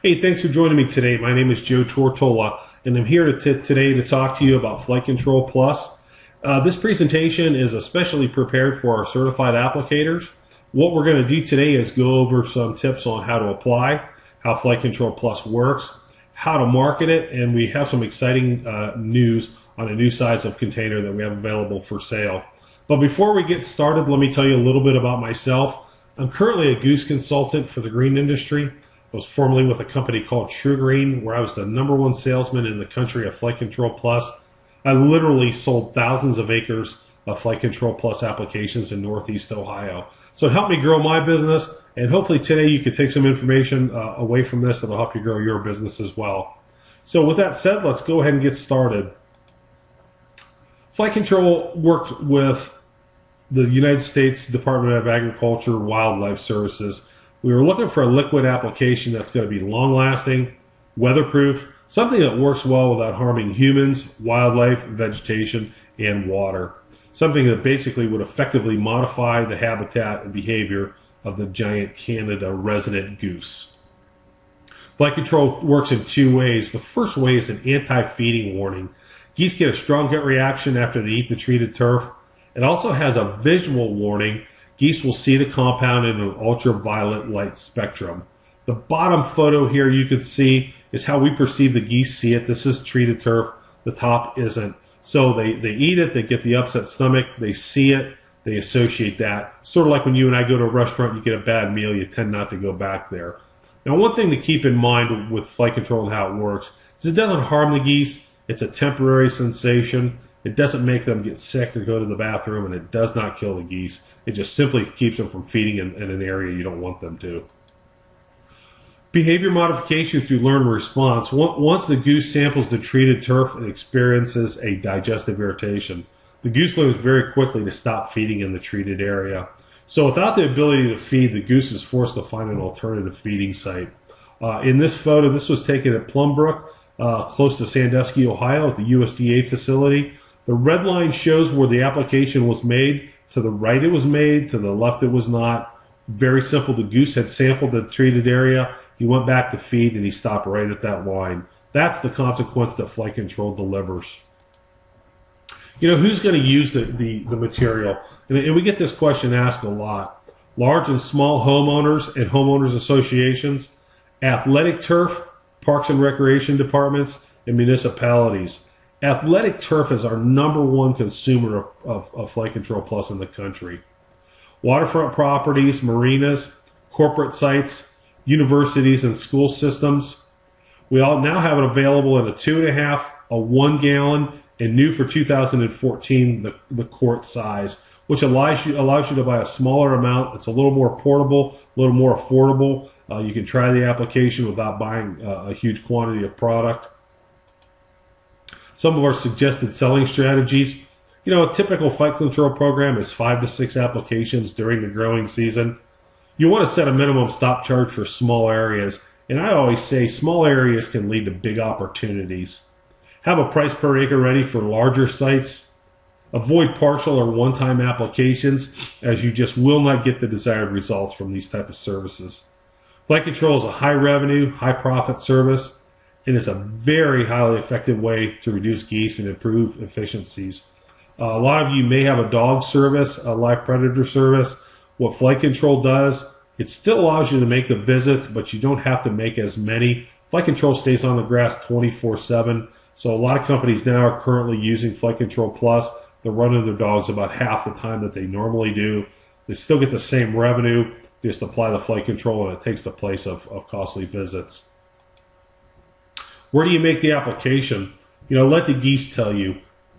Hey, thanks for joining me today. My name is Joe Tortola, and I'm here today to talk to you about Flight Control Plus. This presentation is especially prepared for our certified applicators. What we're going to do today is go over some tips on how to apply, how Flight Control Plus works, how to market it, and we have some exciting news on a new size of container that we have available for sale. But before we get started, let me tell you a little bit about myself. I'm currently a goose consultant for the green industry. I was formerly with a company called True Green, where I was the #1 salesman in the country of Flight Control Plus. I literally sold thousands of acres of Flight Control Plus applications in Northeast Ohio. So it helped me grow my business, and hopefully today you can take some information away from this that will help you grow your business as well. So with that said, let's go ahead and get started. Flight Control worked with the United States Department of Agriculture Wildlife Services. We were looking for a liquid application that's going to be long-lasting, weatherproof, something that works well without harming humans, wildlife, vegetation, and water. Something that basically would effectively modify the habitat and behavior of the giant Canada resident goose. Flight Control works in two ways. The first way is an anti-feeding warning. Geese get a strong gut reaction after they eat the treated turf. It also has a visual warning. Geese will see the compound in an ultraviolet light spectrum. The bottom photo here you can see is how we perceive the geese see it. This is treated turf. The top isn't. So they eat it, they get the upset stomach, they see it, they associate that. Sort of like when you and I go to a restaurant, you get a bad meal, you tend not to go back there. Now, one thing to keep in mind with Flight Control and how it works is it doesn't harm the geese. It's a temporary sensation. It doesn't make them get sick or go to the bathroom, and it does not kill the geese. It just simply keeps them from feeding in an area you don't want them to. Behavior modification through learn response. Once the goose samples the treated turf, it experiences a digestive irritation. The goose learns very quickly to stop feeding in the treated area. So without the ability to feed, the goose is forced to find an alternative feeding site. In this photo, this was taken at Plumbrook, close to Sandusky, Ohio, at the USDA facility. The red line shows where the application was made. To the right it was made, to the left it was not. Very simple. The goose had sampled the treated area. He went back to feed and he stopped right at that line. That's the consequence that Flight Control delivers. You know, who's going to use the material? And we get this question asked a lot. Large and small homeowners and homeowners associations, athletic turf, parks and recreation departments, and municipalities. Athletic turf is our #1 consumer of Flight Control Plus in the country. Waterfront properties, marinas, corporate sites, universities, and school systems. We all now have it available in a 2.5, a 1 gallon, and new for 2014, the quart size, which allows you to buy a smaller amount. It's a little more portable, a little more affordable. You can try the application without buying a huge quantity of product. Some of our suggested selling strategies. You know, a typical Flight Control program is 5 to 6 applications during the growing season. You want to set a minimum stop charge for small areas, and I always say small areas can lead to big opportunities. Have a price per acre ready for larger sites. Avoid partial or one-time applications, as you just will not get the desired results from these type of services. Flight Control is a high revenue, high profit service, and it's a very highly effective way to reduce geese and improve efficiencies. A lot of you may have a dog service, a live predator service. What Flight Control does, it still allows you to make the visits, but you don't have to make as many. Flight Control stays on the grass 24/7. So a lot of companies now are currently using Flight Control Plus. They're running their dogs about half the time that they normally do. They still get the same revenue, just apply the Flight Control and it takes the place of costly visits. Where do you make the application? You know, let the geese tell you.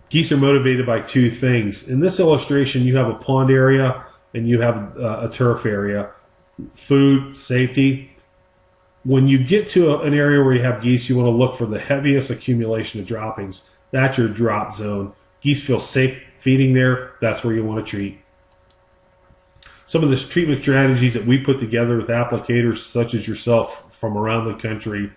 Geese are motivated by two things. In this illustration, you have a pond area and you have a turf area. Food, safety. When you get to an area where you have geese, you want to look for the heaviest accumulation of droppings. That's your drop zone. Geese feel safe feeding there. That's where you want to treat. Some of the treatment strategies that we put together with applicators such as yourself from around the country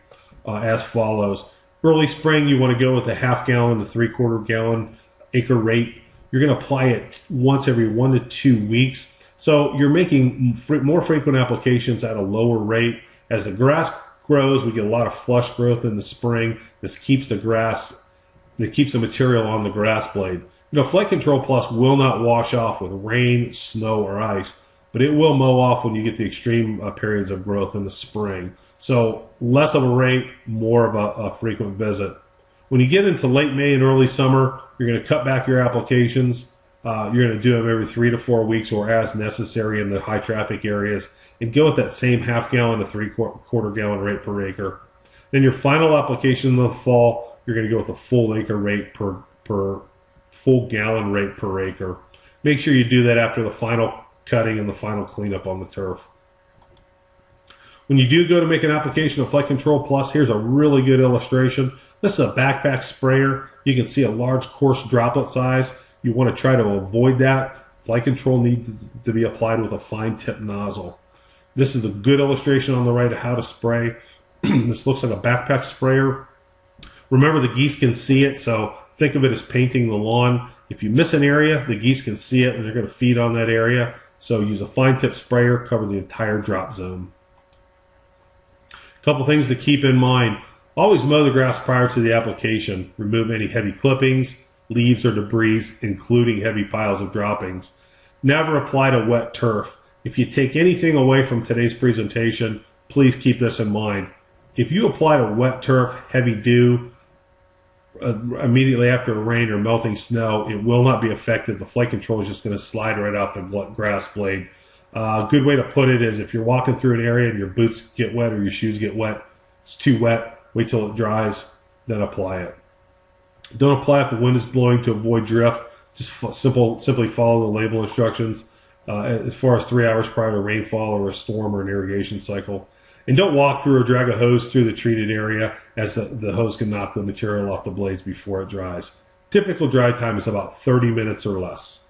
as follows. Early spring, you want to go with a 1/2 gallon to 3/4 gallon acre rate. You're going to apply it once every 1 to 2 weeks. So you're making more frequent applications at a lower rate. As the grass grows, we get a lot of flush growth in the spring. This keeps the material on the grass blade. Flight Control Plus will not wash off with rain, snow, or ice, but it will mow off when you get the extreme periods of growth in the spring. So less of a rate, more of a frequent visit. When you get into late May and early summer, you're going to cut back your applications. You're going to do them every 3 to 4 weeks or as necessary in the high traffic areas, and go with that same half-gallon to 3/4 gallon rate per acre. Then your final application in the fall, you're going to go with a full acre rate per full gallon rate per acre. Make sure you do that after the final cutting and the final cleanup on the turf. When you do go to make an application of Flight Control Plus, here's a really good illustration. This is a backpack sprayer. You can see a large coarse droplet size. You want to try to avoid that. Flight Control needs to be applied with a fine tip nozzle. This is a good illustration on the right of how to spray. This looks like a backpack sprayer. Remember, the geese can see it, so think of it as painting the lawn. If you miss an area, the geese can see it and they're going to feed on that area. So use a fine tip sprayer, cover the entire drop zone. A couple things to keep in mind. Always mow the grass prior to the application. Remove any heavy clippings, leaves, or debris, including heavy piles of droppings. Never apply to wet turf. If you take anything away from today's presentation, please keep this in mind. If you apply to wet turf, heavy dew, immediately after a rain or melting snow, it will not be affected. The Flight Control is just going to slide right off the grass blade. A good way to put it is if you're walking through an area and your boots get wet or your shoes get wet, it's too wet, wait till it dries, then apply it. Don't apply if the wind is blowing to avoid drift. Just simply follow the label instructions as far as 3 hours prior to rainfall or a storm or an irrigation cycle. And don't walk through or drag a hose through the treated area, as the hose can knock the material off the blades before it dries. Typical dry time is about 30 minutes or less.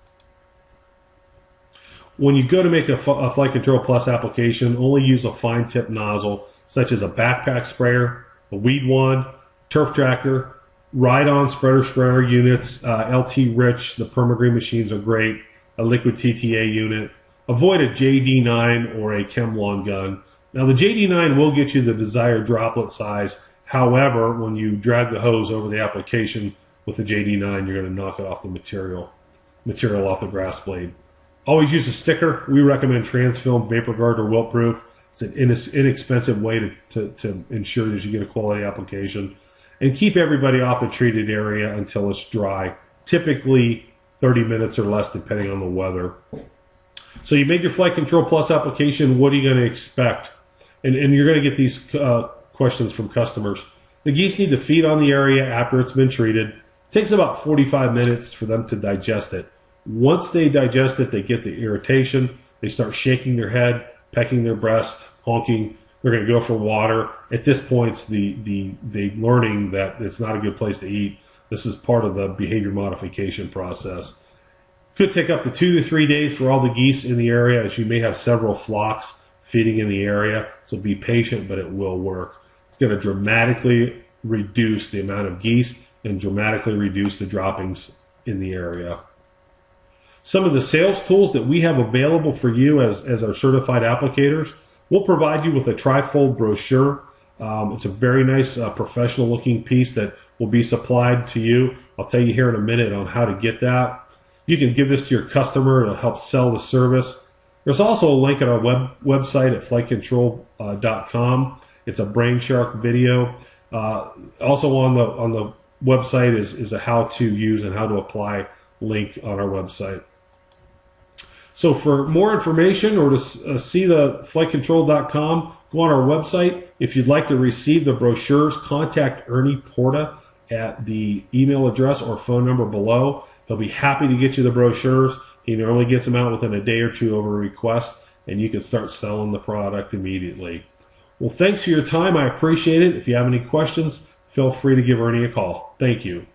When you go to make a Flight Control Plus application, only use a fine tip nozzle, such as a backpack sprayer, a weed wand, turf tractor, ride-on spreader sprayer units, LT Rich, the Permagreen machines are great, a liquid TTA unit. Avoid a JD9 or a Chemlon gun. Now the JD9 will get you the desired droplet size. However, when you drag the hose over the application with the JD9, you're going to knock it off the material off the grass blade. Always use a sticker. We recommend Transfilm, VaporGuard, or Wilt-Proof. It's an inexpensive way to ensure that you get a quality application. And keep everybody off the treated area until it's dry. Typically 30 minutes or less, depending on the weather. So you made your Flight Control Plus application. What are you going to expect? And you're going to get these questions from customers. The geese need to feed on the area after it's been treated. It takes about 45 minutes for them to digest it. Once they digest it, they get the irritation. They start shaking their head, pecking their breast, honking. They're going to go for water. At this point, it's the learning that it's not a good place to eat. This is part of the behavior modification process. Could take up to 2 to 3 days for all the geese in the area, as you may have several flocks feeding in the area. So be patient, but it will work. It's going to dramatically reduce the amount of geese and dramatically reduce the droppings in the area. Some of the sales tools that we have available for you as our certified applicators, we'll provide you with a trifold brochure. It's a very nice professional looking piece that will be supplied to you. I'll tell you here in a minute on how to get that. You can give this to your customer. It'll help sell the service. There's also a link at our website at flightcontrol.com. It's a Brain Shark video. Also on the website is a how to use and how to apply link on our website. So for more information or to see the flightcontrol.com, go on our website. If you'd like to receive the brochures, contact Ernie Porta at the email address or phone number below. He'll be happy to get you the brochures. He normally gets them out within a day or two over a request, and you can start selling the product immediately. Well, thanks for your time. I appreciate it. If you have any questions, feel free to give Ernie a call. Thank you.